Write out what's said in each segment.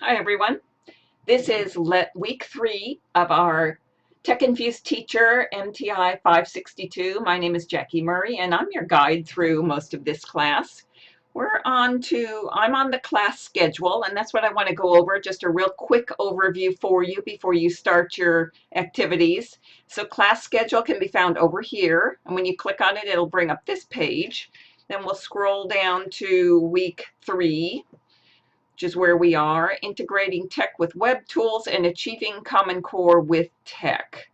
Hi, everyone. This is week 3 of our tech-infused teacher MTI 562. My name is Jackie Murray, and I'm your guide through most of this class. I'm on the class schedule, and that's what I want to go over, just a real quick overview for you before you start your activities. So class schedule can be found over here, and when you click on it, it'll bring up this page. Then we'll scroll down to week 3, which is where we are, integrating tech with web tools and achieving Common Core with tech.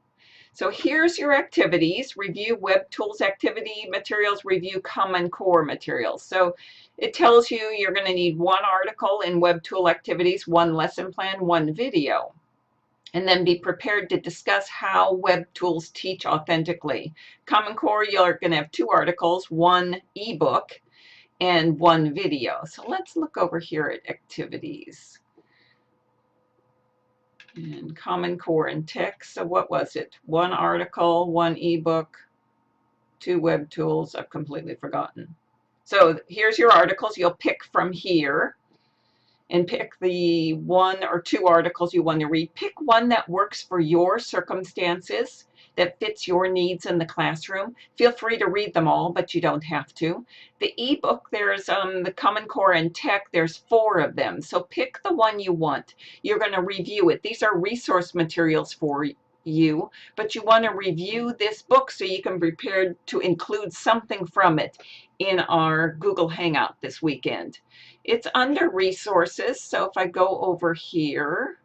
So here's your activities: review web tools activity materials, review Common Core materials. So it tells you you're going to need one article in web tool activities, one lesson plan, one video. And then be prepared to discuss how web tools teach authentically. Common Core, you're going to have 2 articles, 1 ebook, and 1 video. So let's look over here at activities. And Common Core and tech. So what was it? 1 article, 1 ebook, 2 web tools. I've completely forgotten. So here's your articles. You'll pick from here and pick the 1 or 2 articles you want to read. Pick one that works for your circumstances, that fits your needs in the classroom. Feel free to read them all, but you don't have to. The ebook, there's the Common Core and tech, there's 4 of them. So pick the one you want. You're going to review it. These are resource materials for you, but you want to review this book so you can be prepared to include something from it in our Google Hangout this weekend. It's under resources, so if I go over here,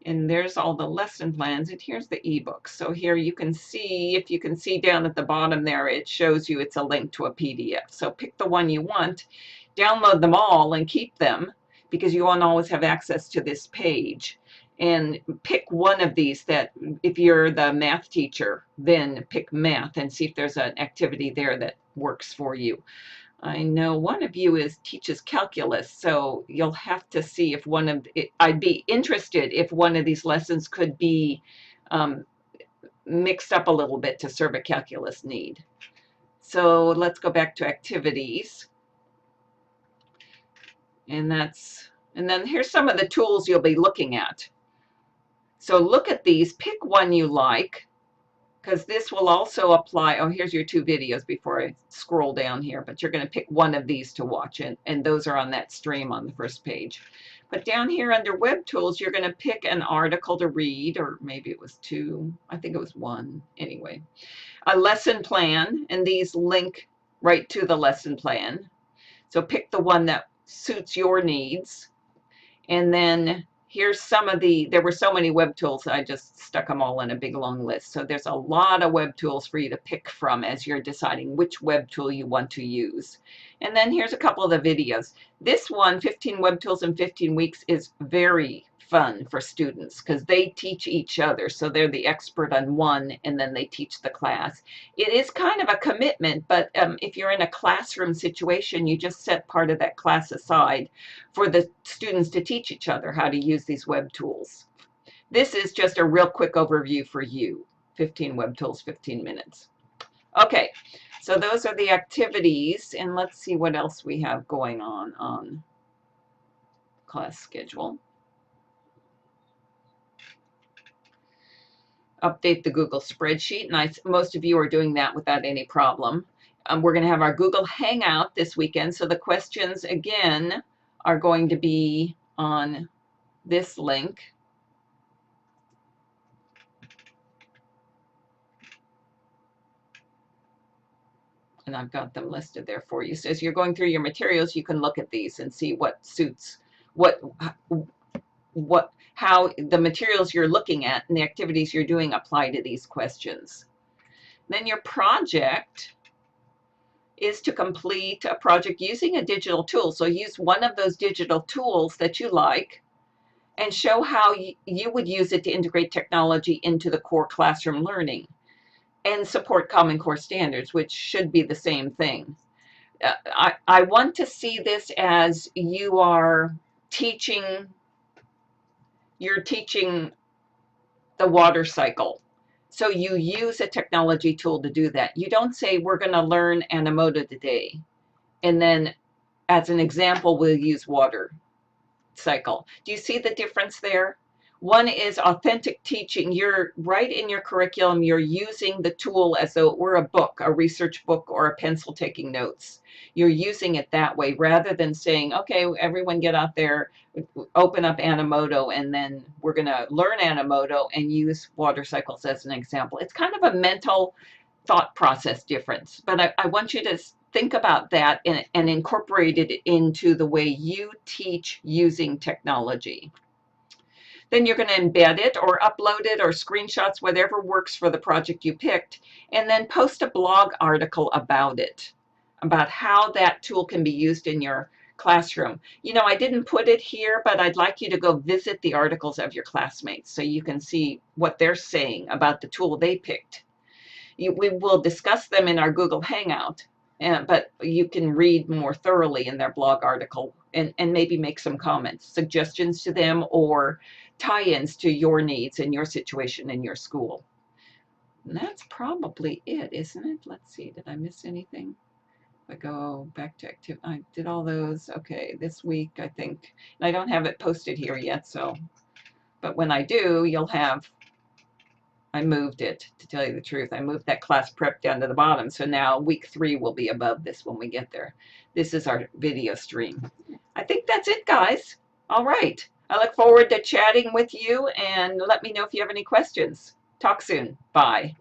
and there's all the lesson plans, and here's the ebook. So here you can see, if you can see down at the bottom there, it shows you it's a link to a PDF. So pick the one you want, download them all and keep them, because you won't always have access to this page. And pick one of these that, if you're the math teacher, then pick math and see if there's an activity there that works for you. I know one of you teaches calculus, so you'll have to see if I'd be interested if one of these lessons could be mixed up a little bit to serve a calculus need. So let's go back to activities. And then here's some of the tools you'll be looking at. So look at these, pick one you like, because this will also apply. Oh, here's your 2 videos before I scroll down here, but you're going to pick one of these to watch, and those are on that stream on the first page. But down here under web tools, you're going to pick an article to read, or maybe it was 2, I think it was 1 anyway. A lesson plan, and these link right to the lesson plan. So pick the one that suits your needs. And then here's there were so many web tools, I just stuck them all in a big long list. So there's a lot of web tools for you to pick from as you're deciding which web tool you want to use. And then here's a couple of the videos. This one, 15 web tools in 15 weeks, is very fun for students because they teach each other. So they're the expert on one, and then they teach the class. It is kind of a commitment, but if you're in a classroom situation, you just set part of that class aside for the students to teach each other how to use these web tools. This is just a real quick overview for you. 15 web tools, 15 minutes. Okay, so those are the activities, and let's see what else we have going on class schedule. Update the Google spreadsheet, and most of you are doing that without any problem. We're going to have our Google Hangout this weekend, so the questions, again, are going to be on this link. And I've got them listed there for you. So as you're going through your materials, you can look at these and see what suits, how the materials you're looking at and the activities you're doing apply to these questions. Then your project is to complete a project using a digital tool. So use one of those digital tools that you like and show how you would use it to integrate technology into the core classroom learning and support Common Core standards, which should be the same thing. I want to see this as you're teaching the water cycle. So you use a technology tool to do that. You don't say, we're going to learn Animoto today, and then as an example, we'll use water. cycle. Do you see the difference there? One is authentic teaching. You're right in your curriculum, you're using the tool as though it were a book, a research book, or a pencil taking notes. You're using it that way rather than saying, okay, everyone get out there, open up Animoto, and then we're going to learn Animoto and use water cycles as an example. It's kind of a mental thought process difference, but I want you to think about that and incorporate it into the way you teach using technology. Then you're going to embed it or upload it or screenshots, whatever works for the project you picked, and then post a blog article about it, about how that tool can be used in your classroom. You know, I didn't put it here, but I'd like you to go visit the articles of your classmates so you can see what they're saying about the tool they picked. We will discuss them in our Google Hangout, but you can read more thoroughly in their blog article and maybe make some comments, suggestions to them, or tie-ins to your needs and your situation in your school. And that's probably it, isn't it? Let's see, did I miss anything? If I go back to activity, I did all those. Okay, this week, I think. And I don't have it posted here yet, so, but when I do, you'll have, I moved it, to tell you the truth. I moved that class prep down to the bottom. So now week 3 will be above this when we get there. This is our video stream. I think that's it, guys. All right. I look forward to chatting with you, and let me know if you have any questions. Talk soon. Bye.